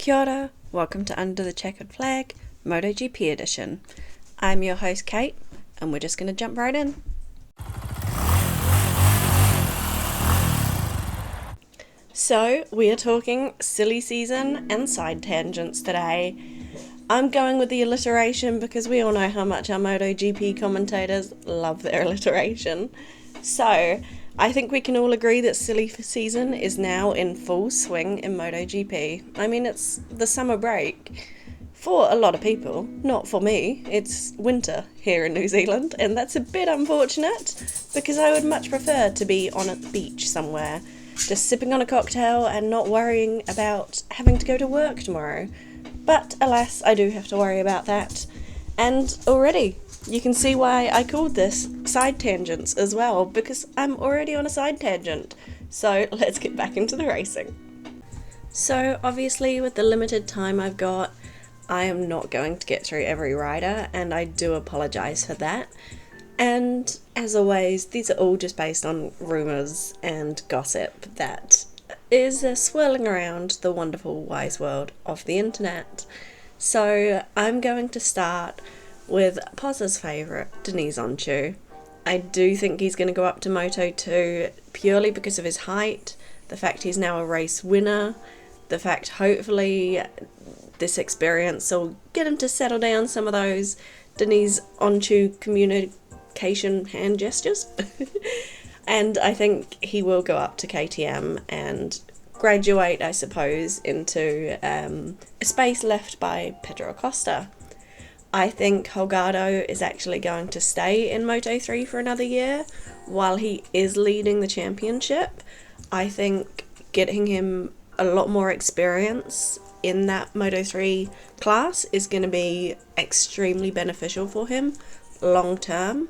Kia ora, welcome to Under the Checkered Flag, MotoGP edition. I'm your host Kate, and we're just going to jump right in. So, we are talking silly season and side tangents today. I'm going with the alliteration because we all know how much our MotoGP commentators love their alliteration. So, I think we can all agree that silly season is now in full swing in MotoGP. I mean, it's the summer break for a lot of people, not for me. It's winter here in New Zealand, and that's a bit unfortunate because I would much prefer to be on a beach somewhere, just sipping on a cocktail and not worrying about having to go to work tomorrow. But alas, I do have to worry about that. And already, you can see why I called this side tangents as well, because I'm already on a side tangent. So let's get back into the racing. So obviously with the limited time I've got, I am not going to get through every rider, and I do apologise for that. And as always, these are all just based on rumours and gossip that is swirling around the wonderful wise world of the internet. So I'm going to start with Poz's favourite, Deniz Onchu. I do think he's going to go up to Moto2 purely because of his height, the fact he's now a race winner, the fact hopefully this experience will get him to settle down some of those Deniz Onchu communication hand gestures. And I think he will go up to KTM and graduate, I suppose, into a space left by Pedro Acosta. I think Holgado is actually going to stay in Moto3 for another year while he is leading the championship. I think getting him a lot more experience in that Moto3 class is going to be extremely beneficial for him long term,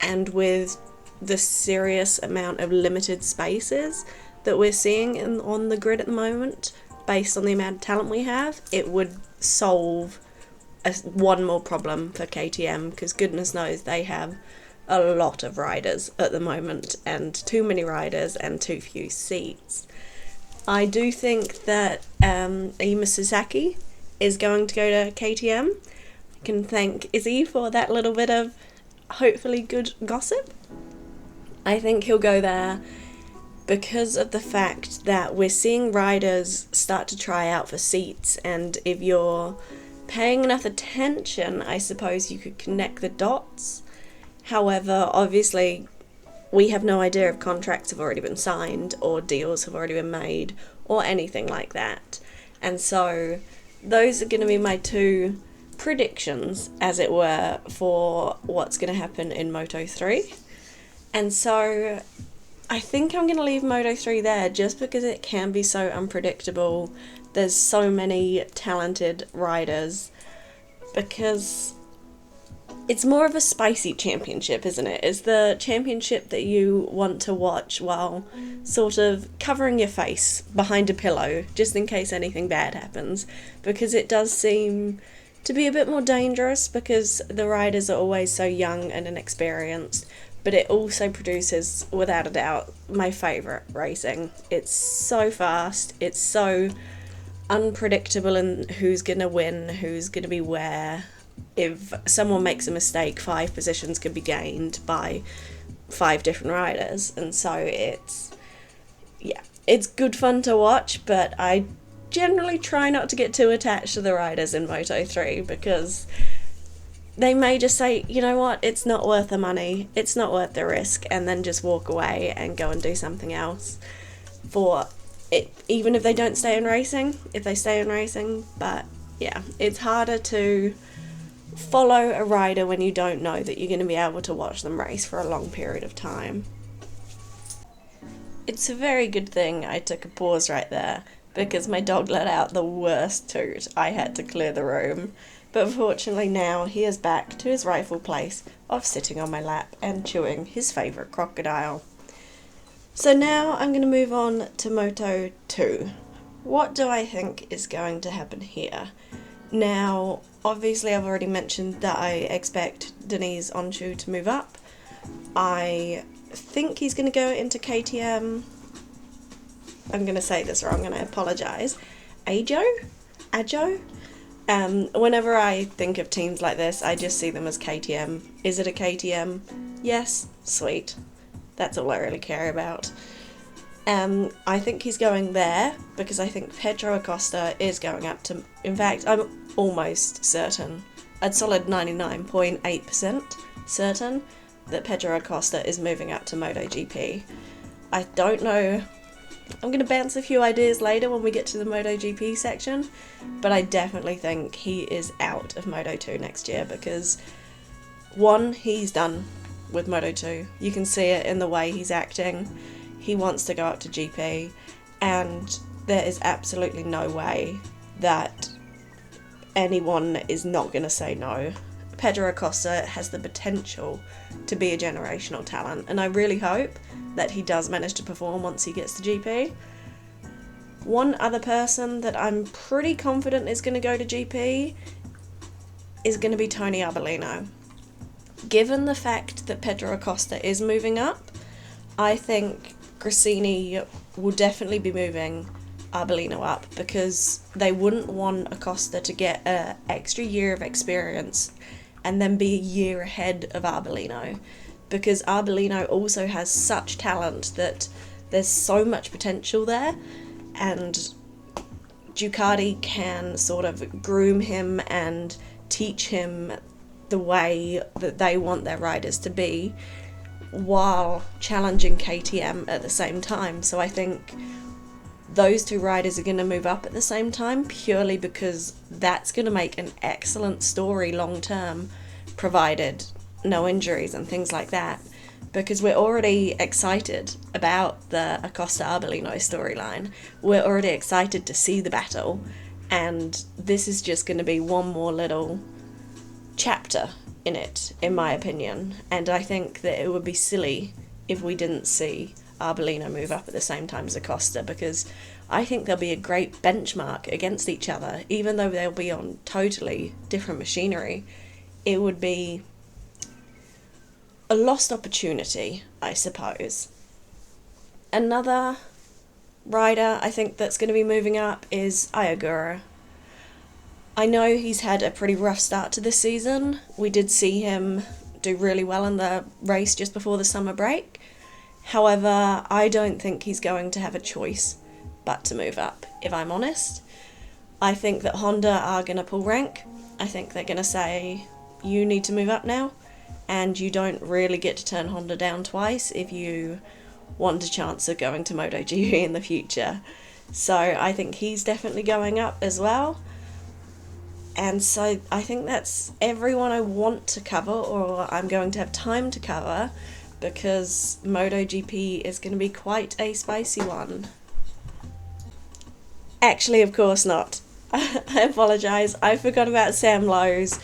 and with the serious amount of limited spaces that we're seeing on the grid at the moment, based on the amount of talent we have, it would solve one more problem for KTM, because goodness knows they have a lot of riders at the moment, and too many riders and too few seats. I do think that Ima Sasaki is going to go to KTM. I can thank Izzy for that little bit of hopefully good gossip. I think he'll go there because of the fact that we're seeing riders start to try out for seats, and if you're paying enough attention, I suppose you could connect the dots. However, obviously, we have no idea if contracts have already been signed or deals have already been made or anything like that. And so those are going to be my two predictions, as it were, for what's going to happen in Moto3. And so I think I'm going to leave Moto3 there just because it can be so unpredictable. There's so many talented riders, because it's more of a spicy championship, isn't it? It's the championship that you want to watch while sort of covering your face behind a pillow just in case anything bad happens, because it does seem to be a bit more dangerous because the riders are always so young and inexperienced, but it also produces, without a doubt, my favourite racing. It's so fast, it's so unpredictable in who's going to win, who's going to be where. If someone makes a mistake, 5 positions could be gained by 5 different riders, and so it's good fun to watch, but I generally try not to get too attached to the riders in Moto3 because they may just say, you know what, it's not worth the money, it's not worth the risk, and then just walk away and go and do something else for it, even if they don't stay in racing, if they stay in racing. But yeah, it's harder to follow a rider when you don't know that you're going to be able to watch them race for a long period of time. It's a very good thing I took a pause right there, because my dog let out the worst toot. I had to clear the room. But fortunately now he is back to his rightful place of sitting on my lap and chewing his favourite crocodile. So now I'm going to move on to Moto2. What do I think is going to happen here? Now, obviously I've already mentioned that I expect Deniz Onchu to move up. I think he's going to go into KTM. I'm going to say this wrong and I apologise. Ajo? Ajo. Whenever I think of teams like this, I just see them as KTM. Is it a KTM? Yes, sweet. That's all I really care about. I think he's going there because I think Pedro Acosta is going up to... In fact, I'm almost certain, a solid 99.8% certain, that Pedro Acosta is moving up to MotoGP. I don't know... I'm going to bounce a few ideas later when we get to the MotoGP section, but I definitely think he is out of Moto2 next year because, one, he's done with Moto2. You can see it in the way he's acting. He wants to go up to GP, and there is absolutely no way that anyone is not going to say no. Pedro Acosta has the potential to be a generational talent, and I really hope that he does manage to perform once he gets to GP. One other person that I'm pretty confident is going to go to GP is going to be Tony Arbolino. Given the fact that Pedro Acosta is moving up, I think Gresini will definitely be moving Arbolino up because they wouldn't want Acosta to get an extra year of experience and then be a year ahead of Arbolino, because Arbolino also has such talent that there's so much potential there, and Ducati can sort of groom him and teach him the way that they want their riders to be while challenging KTM at the same time. So I think those two riders are going to move up at the same time purely because that's going to make an excellent story long term, provided no injuries and things like that, because we're already excited about the Acosta Arbolino storyline. We're already excited to see the battle, and this is just going to be one more little chapter in it, in my opinion. And I think that it would be silly if we didn't see Arbolino move up at the same time as Acosta, because I think they'll be a great benchmark against each other. Even though they'll be on totally different machinery, it would be a lost opportunity, I suppose. Another rider I think that's going to be moving up is Ayagura. I know he's had a pretty rough start to this season. We did see him do really well in the race just before the summer break. However, I don't think he's going to have a choice but to move up, if I'm honest. I think that Honda are going to pull rank. I think they're going to say, you need to move up now, and you don't really get to turn Honda down twice if you want a chance of going to MotoGP in the future. So I think he's definitely going up as well. And so I think that's everyone I want to cover, or I'm going to have time to cover, because MotoGP is going to be quite a spicy one. Actually, of course not. I apologise, I forgot about Sam Lowes.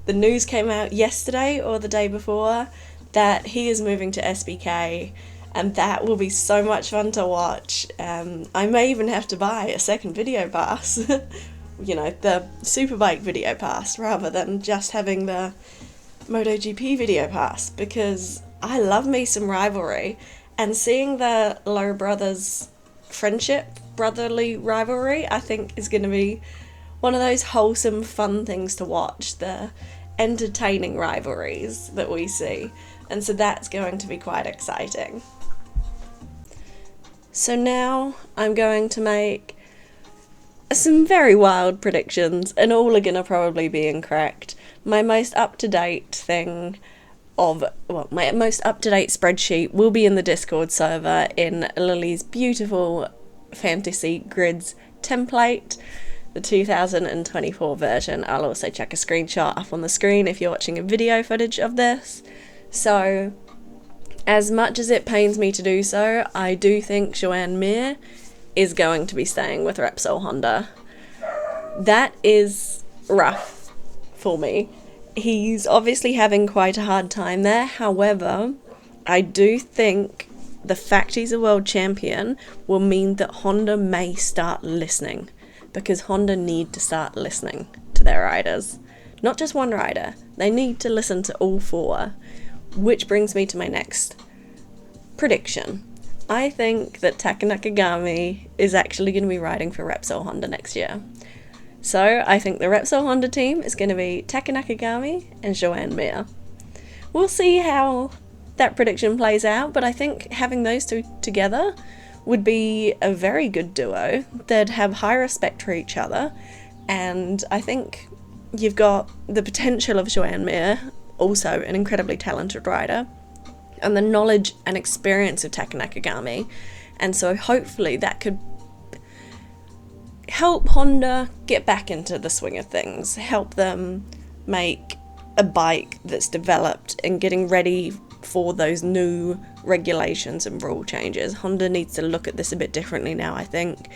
The news came out yesterday or the day before that he is moving to SBK, and that will be so much fun to watch. I may even have to buy a second video pass. You know, the Superbike video pass, rather than just having the MotoGP video pass, because I love me some rivalry, and seeing the Lowe brothers' friendship, brotherly rivalry, I think is going to be one of those wholesome, fun things to watch, the entertaining rivalries that we see, and so that's going to be quite exciting. So now I'm going to make some very wild predictions, and all are going to probably be incorrect. My most up-to-date my most up-to-date spreadsheet will be in the Discord server in Lily's beautiful Fantasy Grids template, the 2024 version. I'll also check a screenshot up on the screen if you're watching a video footage of this. So, as much as it pains me to do so, I do think Joan Mir is going to be staying with Repsol Honda. That is rough for me. He's obviously having quite a hard time there. However, I do think the fact he's a world champion will mean that Honda may start listening, because Honda need to start listening to their riders. Not just one rider, they need to listen to all four, which brings me to my next prediction. I think that Taka Nakagami is actually going to be riding for Repsol Honda next year. So I think the Repsol Honda team is going to be Taka Nakagami and Joan Mir. We'll see how that prediction plays out, but I think having those two together would be a very good duo. They'd have high respect for each other, and I think you've got the potential of Joan Mir, also an incredibly talented rider, and the knowledge and experience of Taka Nakagami, and so hopefully that could help Honda get back into the swing of things, help them make a bike that's developed and getting ready for those new regulations and rule changes. Honda needs to look at this a bit differently now, I think,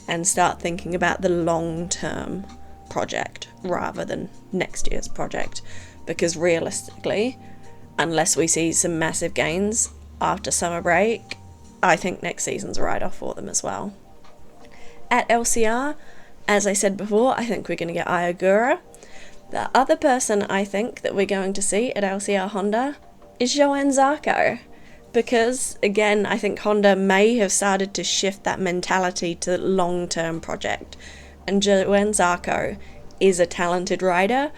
and start thinking about the long-term project rather than next year's project, because realistically, unless we see some massive gains after summer break, I think next season's a write-off for them as well. At LCR, as I said before, I think we're going to get Ayagura. The other person I think that we're going to see at LCR Honda is Johann Zarco, because again, I think Honda may have started to shift that mentality to long-term project, and Johann Zarco is a talented rider.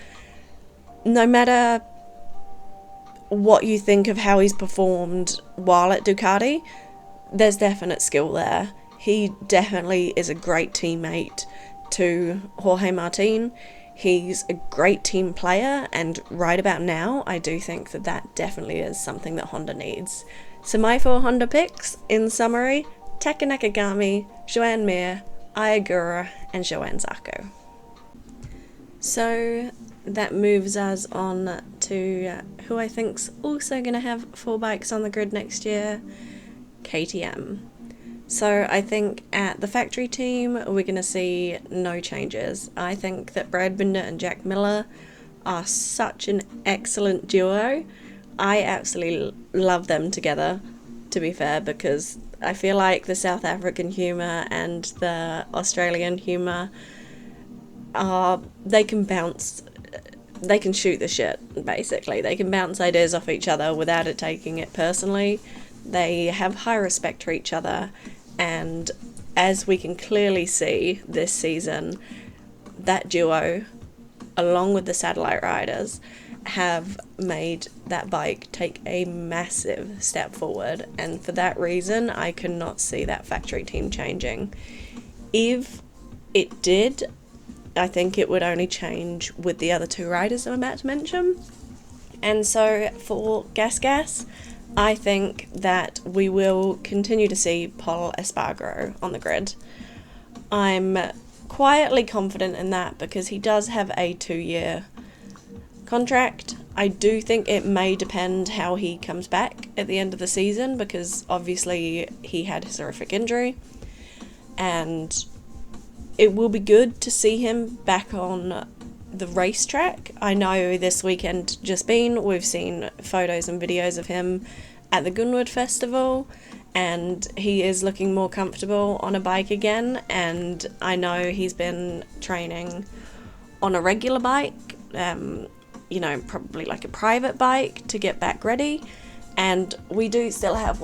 No matter what you think of how he's performed while at Ducati, there's definite skill there. He definitely is a great teammate to Jorge Martin. He's a great team player, and right about now, I do think that that definitely is something that Honda needs. So my 4 Honda picks, in summary, Taka Nakagami, Joan Mir, Ayagura, and Johann Zarco. So that moves us on to who I think's also going to have 4 bikes on the grid next year, KTM. So I think at the factory team, we're going to see no changes. I think that Brad Binder and Jack Miller are such an excellent duo. I absolutely love them together, to be fair, because I feel like the South African humour and the Australian humour they can shoot the shit, basically. They can bounce ideas off each other without it taking it personally. They have high respect for each other, and as we can clearly see this season, that duo, along with the satellite riders, have made that bike take a massive step forward, and for that reason, I could not see that factory team changing. If it did, I think it would only change with the other 2 riders I'm about to mention. And so for Gas, I think that we will continue to see Pol Espargaro on the grid. I'm quietly confident in that because he does have a 2-year contract. I do think it may depend how he comes back at the end of the season, because obviously he had his horrific injury, and it will be good to see him back on the racetrack. I know this weekend just been, we've seen photos and videos of him at the Goodwood Festival, and he is looking more comfortable on a bike again, and I know he's been training on a regular bike, probably like a private bike to get back ready, and we do still have,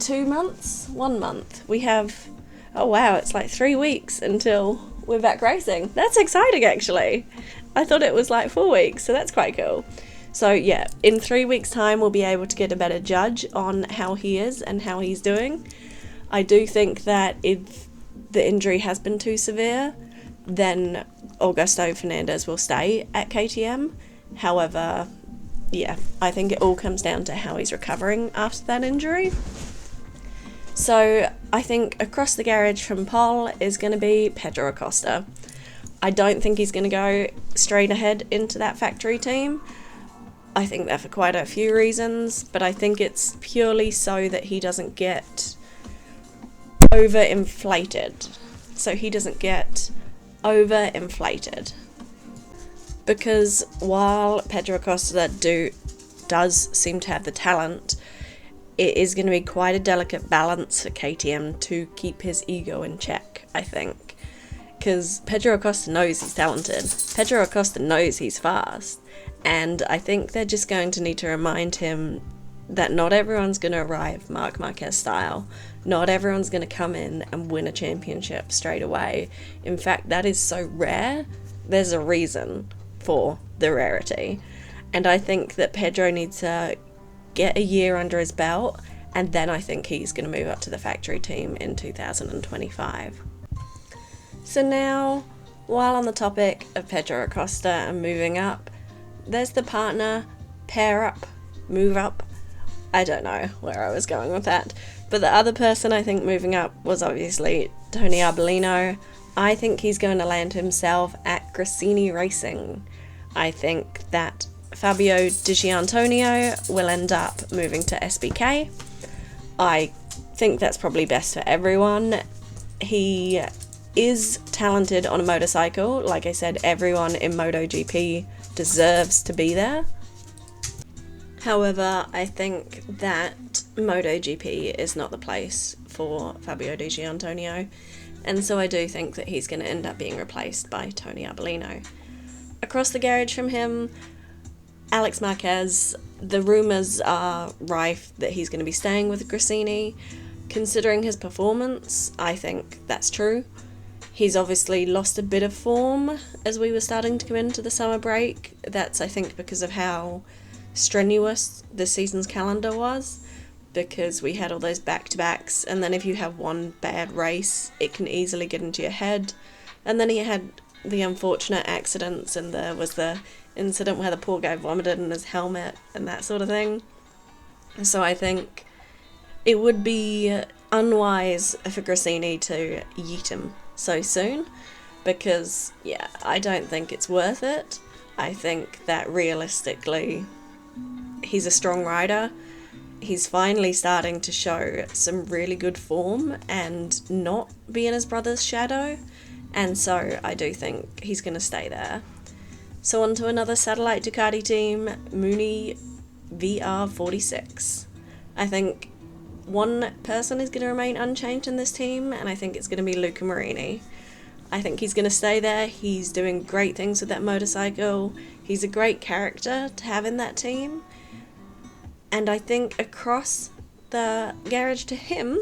2 months? 1 month? We have, oh wow, it's like 3 weeks until we're back racing. That's exciting, actually. I thought it was like 4 weeks, so that's quite cool. So yeah, in 3 weeks' time, we'll be able to get a better judge on how he is and how he's doing. I do think that if the injury has been too severe, then Augusto Fernandez will stay at KTM. However, yeah, I think it all comes down to how he's recovering after that injury. So I think across the garage from Pol is going to be Pedro Acosta. I don't think he's going to go straight ahead into that factory team. I think that for quite a few reasons, but I think it's purely so that he doesn't get overinflated. Because while Pedro Acosta does seem to have the talent, it is going to be quite a delicate balance for KTM to keep his ego in check, I think. Because Pedro Acosta knows he's talented. Pedro Acosta knows he's fast. And I think they're just going to need to remind him that not everyone's going to arrive Marc Marquez style. Not everyone's going to come in and win a championship straight away. In fact, that is so rare. There's a reason for the rarity. And I think that Pedro needs to get a year under his belt, and then I think he's going to move up to the factory team in 2025. So now, while on the topic of Pedro Acosta and moving up, there's the partner, pair up, move up. I don't know where I was going with that. But the other person I think moving up was obviously Tony Arbolino. I think he's going to land himself at Gresini Racing. I think that Fabio Di Gianantonio will end up moving to SBK. I think that's probably best for everyone. He is talented on a motorcycle. Like I said, everyone in MotoGP deserves to be there. However, I think that MotoGP is not the place for Fabio Di Gianantonio, and so I do think that he's going to end up being replaced by Tony Arbolino. Across the garage from him, Alex Marquez. The rumours are rife that he's going to be staying with Gresini. Considering his performance, I think that's true. He's obviously lost a bit of form as we were starting to come into the summer break. That's, I think, because of how strenuous this season's calendar was, because we had all those back-to-backs, and then if you have one bad race, it can easily get into your head. And then he had the unfortunate accidents, and there was the incident where the poor guy vomited in his helmet and that sort of thing. So I think it would be unwise for Gresini to yeet him so soon, because, yeah, I don't think it's worth it. I think that realistically, he's a strong rider. He's finally starting to show some really good form and not be in his brother's shadow, and so I do think he's going to stay there. So on to another satellite Ducati team, Muni VR46. I think one person is going to remain unchanged in this team, and I think it's going to be Luca Marini. I think he's going to stay there. He's doing great things with that motorcycle. He's a great character to have in that team. And I think across the garage to him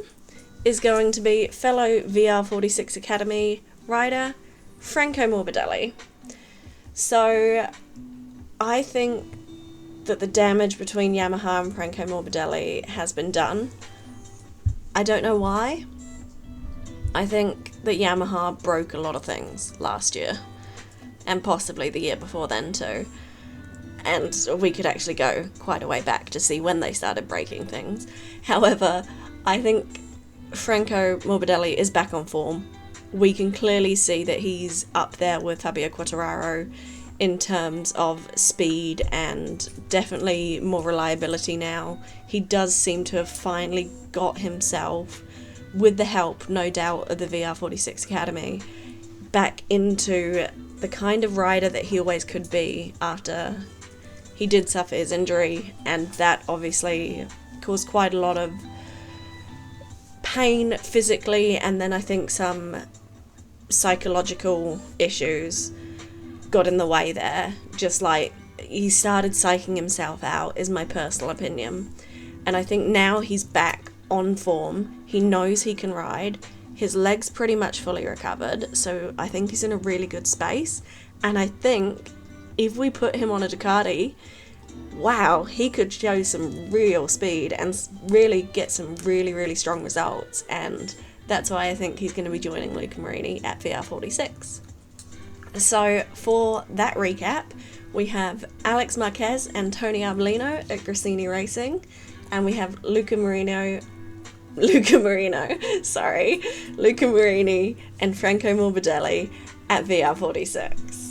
is going to be fellow VR46 Academy rider Franco Morbidelli. So I think that the damage between Yamaha and Franco Morbidelli has been done. I don't know why. I think that Yamaha broke a lot of things last year, and possibly the year before then too. And we could actually go quite a way back to see when they started breaking things. However, I think Franco Morbidelli is back on form. We can clearly see that he's up there with Fabio Quartararo in terms of speed and definitely more reliability now. He does seem to have finally got himself, with the help, no doubt, of the VR46 Academy, back into the kind of rider that he always could be after he did suffer his injury, and that obviously caused quite a lot of pain physically, and then I think some psychological issues got in the way there. Just like he started psyching himself out, is my personal opinion. And I think now he's back on form. He knows he can ride. His leg's pretty much fully recovered, so I think he's in a really good space. And I think if we put him on a Ducati, wow, he could show some real speed and really get some really, really strong results. And that's why I think he's going to be joining Luca Marini at VR46. So for that recap, we have Alex Marquez and Tony Arbolino at Gresini Racing, and we have Luca Marini and Franco Morbidelli at VR46.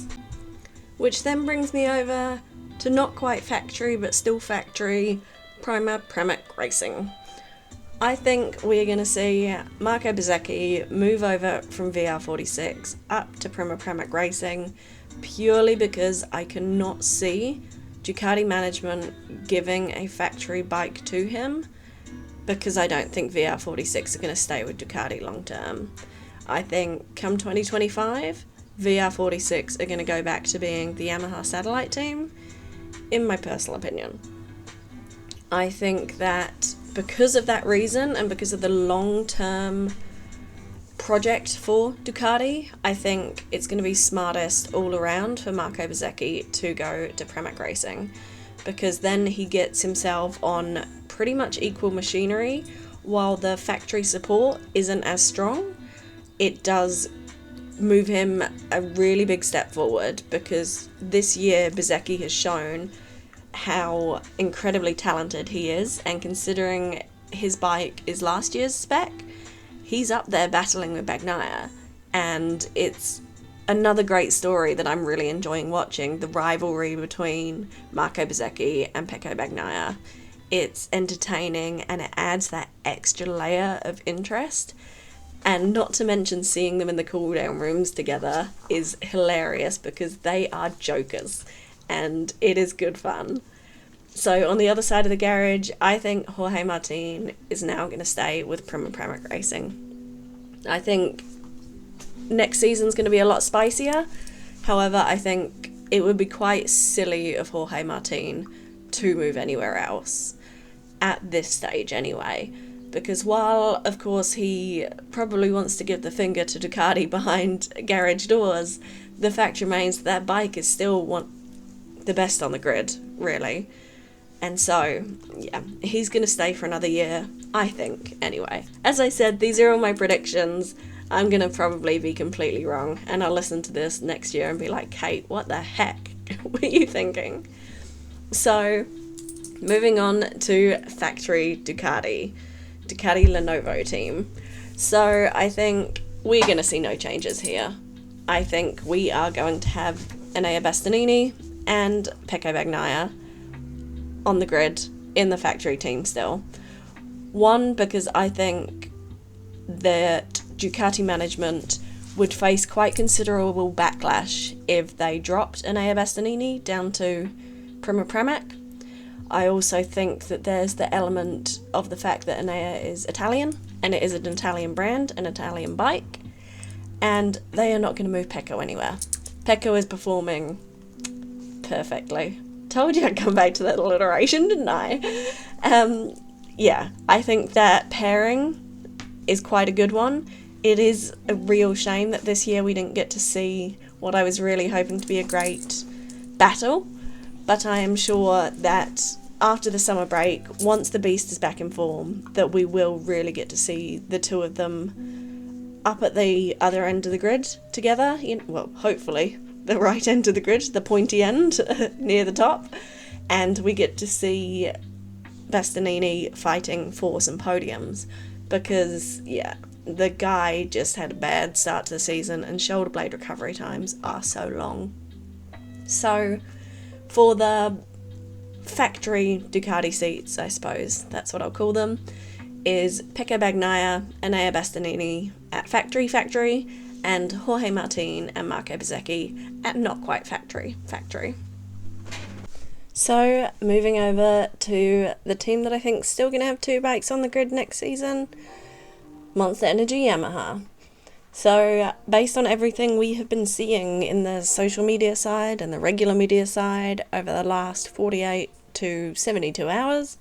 Which then brings me over to not quite factory but still factory, Prima Pramac Racing. I think we're going to see Marco Bezzecchi move over from VR46 up to Prima Pramac Racing, purely because I cannot see Ducati management giving a factory bike to him, because I don't think VR46 are going to stay with Ducati long term. I think come 2025, VR46 are going to go back to being the Yamaha satellite team, in my personal opinion. I think that because of that reason and because of the long-term project for Ducati, I think it's going to be smartest all around for Marco Bezzecchi to go to Pramac Racing, because then he gets himself on pretty much equal machinery. While the factory support isn't as strong, it does move him a really big step forward, because this year Bezzecchi has shown how incredibly talented he is, and considering his bike is last year's spec, he's up there battling with Bagnaia, and it's another great story that I'm really enjoying watching, the rivalry between Marco Bezzecchi and Pecco Bagnaia. It's entertaining, and it adds that extra layer of interest, and not to mention seeing them in the cool down rooms together is hilarious, because they are jokers and it is good fun. So on the other side of the garage, I think Jorge Martin is now going to stay with Pramac Racing. I think next season's going to be a lot spicier. However, I think it would be quite silly of Jorge Martin to move anywhere else at this stage anyway, because while of course he probably wants to give the finger to Ducati behind garage doors, the fact remains that bike is still the best on the grid, really. And so, yeah, he's going to stay for another year, I think, anyway. As I said, these are all my predictions. I'm going to probably be completely wrong, and I'll listen to this next year and be like, Kate, what the heck were you thinking? So, moving on to factory Ducati Lenovo team. So, I think we're going to see no changes here. I think we are going to have Enea Bastianini and Pecco Bagnaia on the grid in the factory team still. One, because I think that Ducati management would face quite considerable backlash if they dropped Enea Bastianini down to Pramac. I also think that there's the element of the fact that Enea is Italian, and it is an Italian brand, an Italian bike, and they are not going to move Pecco anywhere. Pecco is performing perfectly. Told you I'd come back to that alliteration, didn't I? Yeah, I think that pairing is quite a good one. It is a real shame that this year we didn't get to see what I was really hoping to be a great battle, but I am sure that after the summer break, once the beast is back in form, that we will really get to see the two of them up at the other end of the grid together. Well, hopefully the right end of the grid, the pointy end near the top, and we get to see Bastianini fighting for some podiums, because yeah, the guy just had a bad start to the season and shoulder blade recovery times are so long. So for the factory Ducati seats, I suppose that's what I'll call them, is Pecco Bagnaia, Enea Bastianini at factory, and Jorge Martin and Marco Bezzecchi at not quite factory. So moving over to the team that I think is still going to have two bikes on the grid next season, Monster Energy Yamaha. So based on everything we have been seeing in the social media side and the regular media side over the last 48 to 72 hours,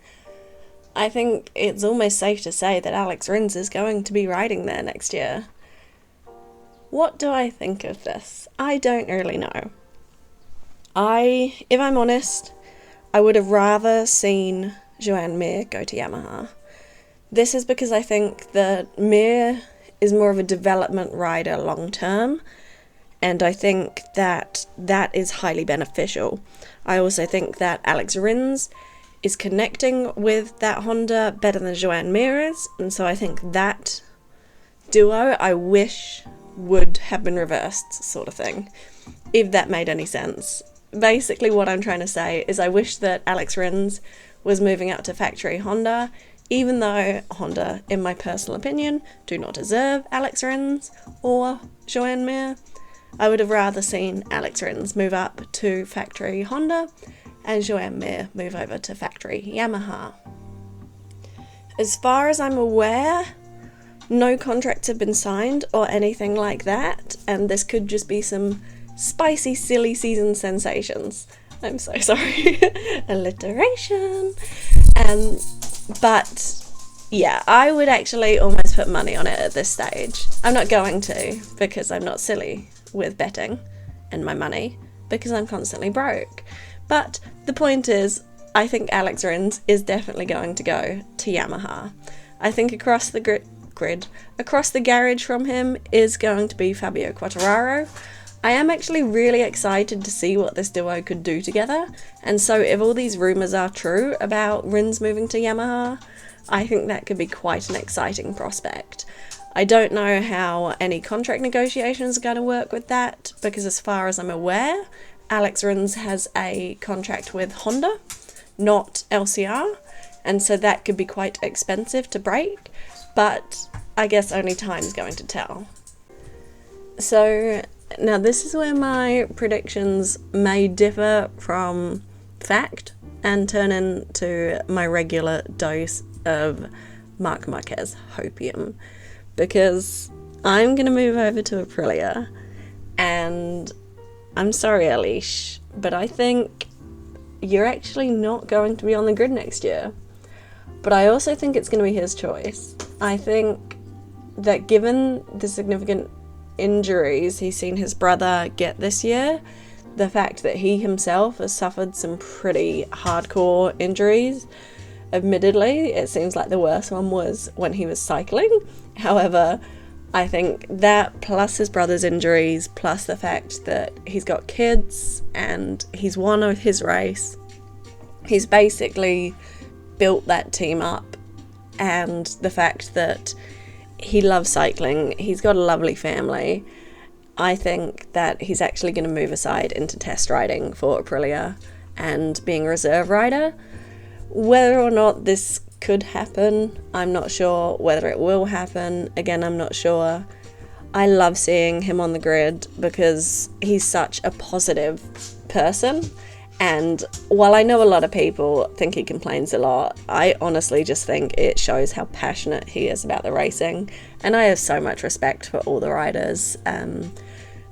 I think it's almost safe to say that Alex Rins is going to be riding there next year. What do I think of this? I don't really know. If I'm honest, I would have rather seen Joan Mir go to Yamaha. This is because I think that Mir is more of a development rider long term, and I think that that is highly beneficial. I also think that Alex Rins is connecting with that Honda better than Joan Mir is, and so I think that duo I wish would have been reversed, sort of thing, if that made any sense. Basically what I'm trying to say is I wish that Alex Rins was moving out to factory Honda, even though Honda, in my personal opinion, do not deserve Alex Rins or Joan Mir. I would have rather seen Alex Rins move up to factory Honda and Joan Mir move over to factory Yamaha. As far as I'm aware, no contracts have been signed or anything like that, and this could just be some spicy, silly season sensations. I'm so sorry. Alliteration. But Yeah, I would actually almost put money on it at this stage. I'm not going to, because I'm not silly with betting and my money, because I'm constantly broke. But the point is, I think Alex Rins is definitely going to go to Yamaha. I think across the across the garage from him is going to be Fabio Quartararo. I am actually really excited to see what this duo could do together, and so if all these rumours are true about Rins moving to Yamaha, I think that could be quite an exciting prospect. I don't know how any contract negotiations are going to work with that, because as far as I'm aware, Alex Rins has a contract with Honda, not LCR, and so that could be quite expensive to break, but I guess only time's going to tell. So now this is where my predictions may differ from fact and turn into my regular dose of Marc Marquez hopium, because I'm going to move over to Aprilia, and I'm sorry, Alish, but I think you're actually not going to be on the grid next year. But I also think it's going to be his choice. I think that given the significant injuries he's seen his brother get this year, the fact that he himself has suffered some pretty hardcore injuries, admittedly, it seems like the worst one was when he was cycling. However, I think that plus his brother's injuries, plus the fact that he's got kids and he's won his race, he's basically built that team up, and the fact that he loves cycling, he's got a lovely family, I think that he's actually going to move aside into test riding for Aprilia and being a reserve rider. Whether or not this could happen, I'm not sure. Whether it will happen, again, I'm not sure. I love seeing him on the grid because he's such a positive person. And while I know a lot of people think he complains a lot, I honestly just think it shows how passionate he is about the racing. And I have so much respect for all the riders.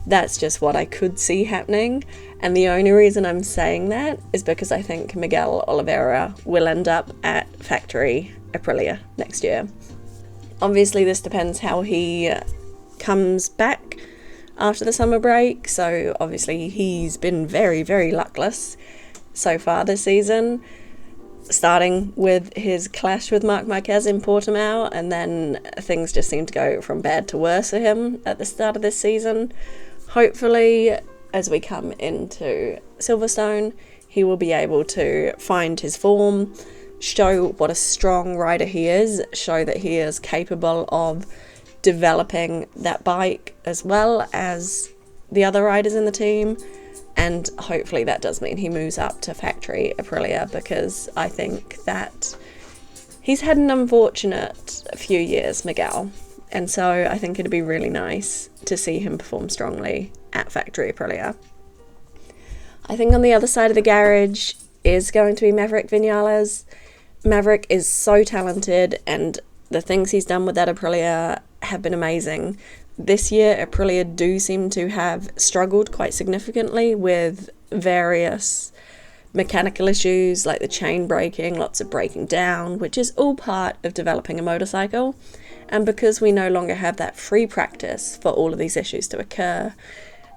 That's just what I could see happening. And the only reason I'm saying that is because I think Miguel Oliveira will end up at factory Aprilia next year. Obviously, this depends how he comes back after the summer break. So obviously he's been very, very luckless so far this season, starting with his clash with Marc Marquez in Portimao, and then things just seem to go from bad to worse for him at the start of this season. Hopefully, as we come into Silverstone, he will be able to find his form, show what a strong rider he is, show that he is capable of developing that bike as well as the other riders in the team, and hopefully that does mean he moves up to factory Aprilia, because I think that he's had an unfortunate few years, Miguel, and so I think it'd be really nice to see him perform strongly at factory Aprilia. I think on the other side of the garage is going to be Maverick Vinales. Maverick is so talented, and the things he's done with that Aprilia have been amazing. This year, Aprilia do seem to have struggled quite significantly with various mechanical issues like the chain braking, lots of breaking down, which is all part of developing a motorcycle. And because we no longer have that free practice for all of these issues to occur,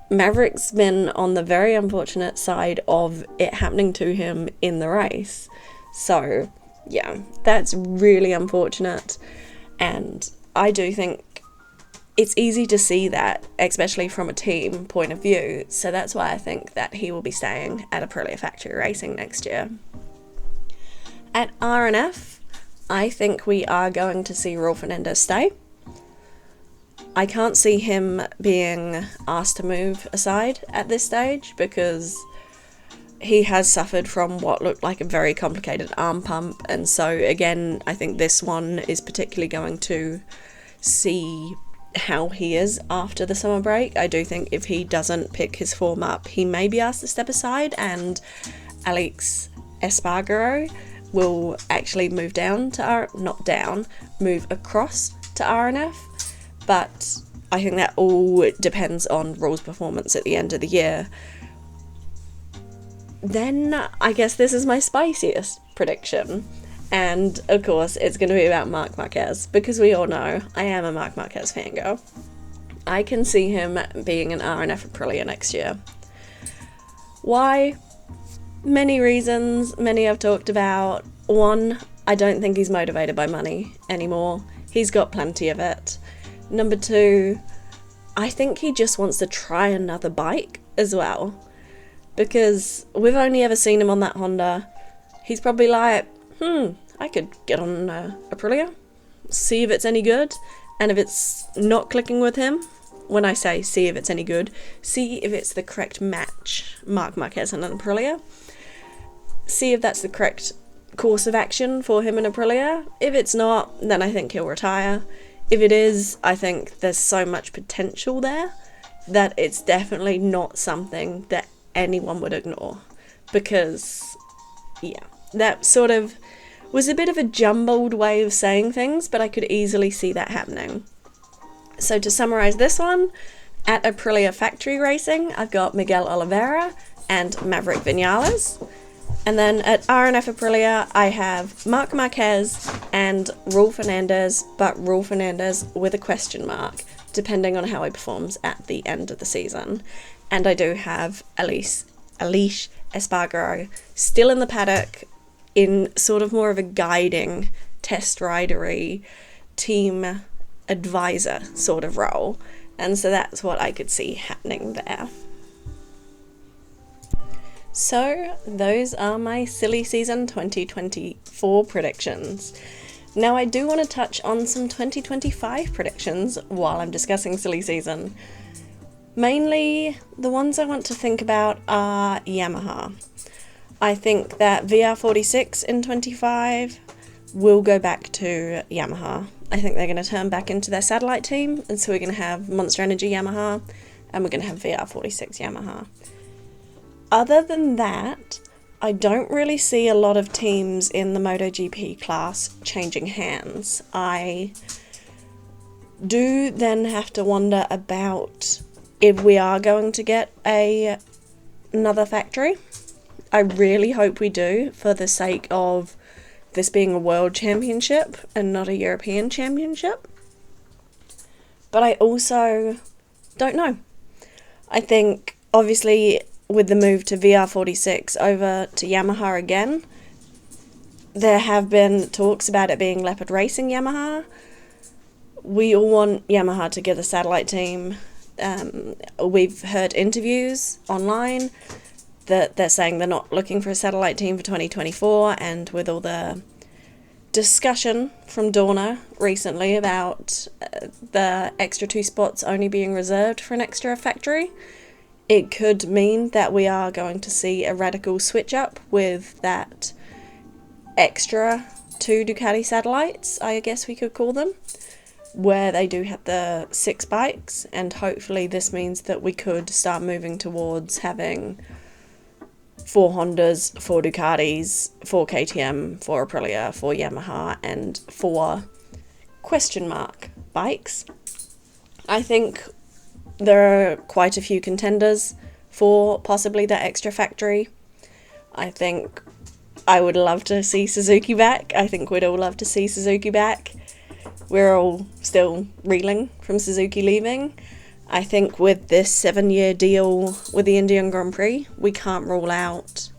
Maverick's been on the very unfortunate side of it happening to him in the race. So yeah, that's really unfortunate, and I do think it's easy to see that, especially from a team point of view, so that's why I think that he will be staying at Aprilia Factory Racing next year. At RNF, I think we are going to see Raul Fernandez stay. I can't see him being asked to move aside at this stage, because he has suffered from what looked like a very complicated arm pump, and so again, I think this one is particularly going to see how he is after the summer break. I do think if he doesn't pick his form up, he may be asked to step aside, and Alex Espargaro will actually move move across to RNF. But I think that all depends on Raul's performance at the end of the year. Then I guess this is my spiciest prediction, And of course, it's going to be about Marc Marquez, because we all know I am a Marc Marquez fangirl. I can see him being an RNF Aprilia next year. Why? Many reasons, many I've talked about. One, I don't think he's motivated by money anymore. He's got plenty of it. Number two, I think he just wants to try another bike as well. Because we've only ever seen him on that Honda. He's probably like, I could get on Aprilia, see if it's any good, and if it's not clicking with him, when I say see if it's any good, see if it's the correct match, Marc Marquez and an Aprilia, see if that's the correct course of action for him and Aprilia. If it's not, then I think he'll retire. If it is, I think there's so much potential there that it's definitely not something that anyone would ignore, because, yeah, that sort of was a bit of a jumbled way of saying things, but I could easily see that happening. So to summarise this one, at Aprilia Factory Racing, I've got Miguel Oliveira and Maverick Vinales. And then at RNF Aprilia, I have Marc Marquez and Raul Fernandez, but Raul Fernandez with a question mark, depending on how he performs at the end of the season. And I do have Aleix Espargaro still in the paddock, in sort of more of a guiding, test ridery, team advisor sort of role. And so that's what I could see happening there. So those are my silly season 2024 predictions. Now I do want to touch on some 2025 predictions while I'm discussing silly season. Mainly, the ones I want to think about are Yamaha. I think that VR46 in 25 will go back to Yamaha. I think they're going to turn back into their satellite team, and so we're going to have Monster Energy Yamaha, and we're going to have VR46 Yamaha. Other than that, I don't really see a lot of teams in the MotoGP class changing hands. I do then have to wonder about if we are going to get another factory. I really hope we do, for the sake of this being a world championship and not a European championship. But I also don't know. I think, obviously, with the move to VR46 over to Yamaha again, there have been talks about it being Leopard Racing Yamaha. We all want Yamaha to get a satellite team. We've heard interviews online that they're saying they're not looking for a satellite team for 2024, and with all the discussion from Dorna recently about the extra 2 spots only being reserved for an extra factory, it could mean that we are going to see a radical switch up with that extra 2 Ducati satellites, I guess we could call them, where they do have the 6 bikes, and hopefully this means that we could start moving towards having 4 Hondas, 4 Ducatis, 4 KTM, 4 Aprilia, 4 Yamaha, and 4 question mark bikes. I think there are quite a few contenders for possibly that extra factory. I think I would love to see Suzuki back. I think we'd all love to see Suzuki back. We're all still reeling from Suzuki leaving. I think with this 7-year deal with the Indian Grand Prix, we can't rule out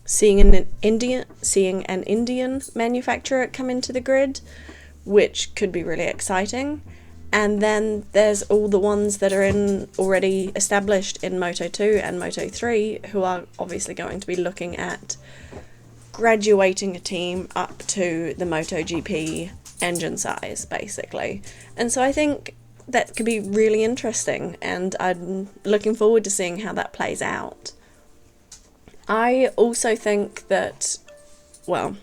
seeing an Indian manufacturer come into the grid, which could be really exciting. And then there's all the ones that are already established in Moto2 and Moto3, who are obviously going to be looking at graduating a team up to the MotoGP engine size, basically. And so I think that could be really interesting, and I'm looking forward to seeing how that plays out. I also think that, well,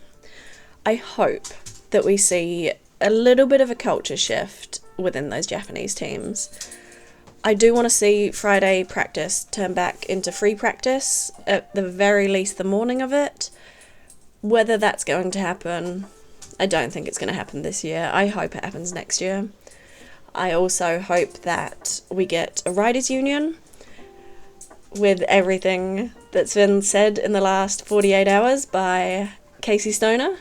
I hope that we see a little bit of a culture shift within those Japanese teams. I do want to see Friday practice turn back into free practice, at the very least the morning of it. Whether that's going to happen, I don't think it's going to happen this year. I hope it happens next year. I also hope that we get a riders' union. With everything that's been said in the last 48 hours by Casey Stoner,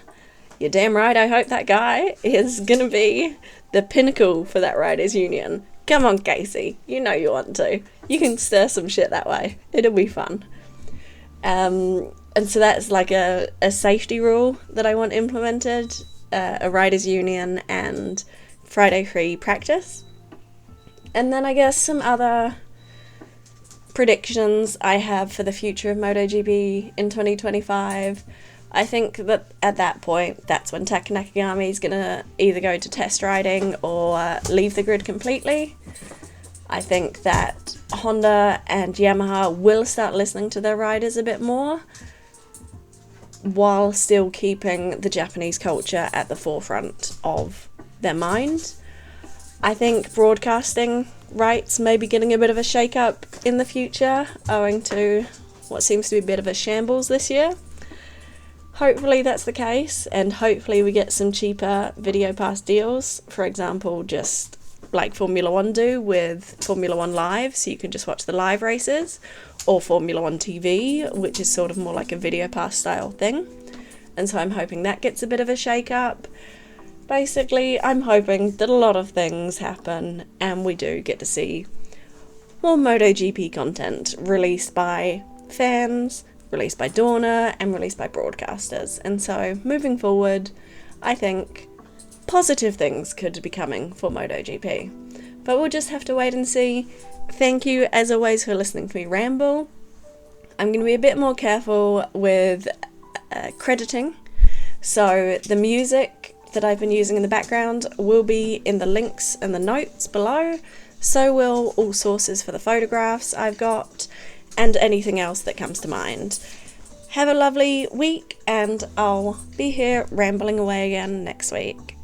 You're damn right, I hope that guy is going to be the pinnacle for that riders union. Come on, Casey, you know you want to. You can stir some shit that way. It'll be fun. And so that's like a safety rule that I want implemented, a riders union and Friday free practice. And then I guess some other predictions I have for the future of MotoGP in 2025. I think that at that point, that's when Taka Nakagami is going to either go to test riding or leave the grid completely. I think that Honda and Yamaha will start listening to their riders a bit more, while still keeping the Japanese culture at the forefront of their mind. I think broadcasting rights may be getting a bit of a shake-up in the future, owing to what seems to be a bit of a shambles this year. Hopefully that's the case, and hopefully we get some cheaper video pass deals. For example, just like Formula 1 do with Formula 1 Live, so you can just watch the live races, or Formula 1 TV, which is sort of more like a video pass style thing. And so I'm hoping that gets a bit of a shake-up. Basically, I'm hoping that a lot of things happen and we do get to see more MotoGP content released by fans, released by Dorna, and released by broadcasters. And so, moving forward, I think positive things could be coming for MotoGP. But we'll just have to wait and see. Thank you, as always, for listening to me ramble. I'm going to be a bit more careful with crediting. So, the music that I've been using in the background will be in the links and the notes below. So will all sources for the photographs I've got and anything else that comes to mind. Have a lovely week, and I'll be here rambling away again next week.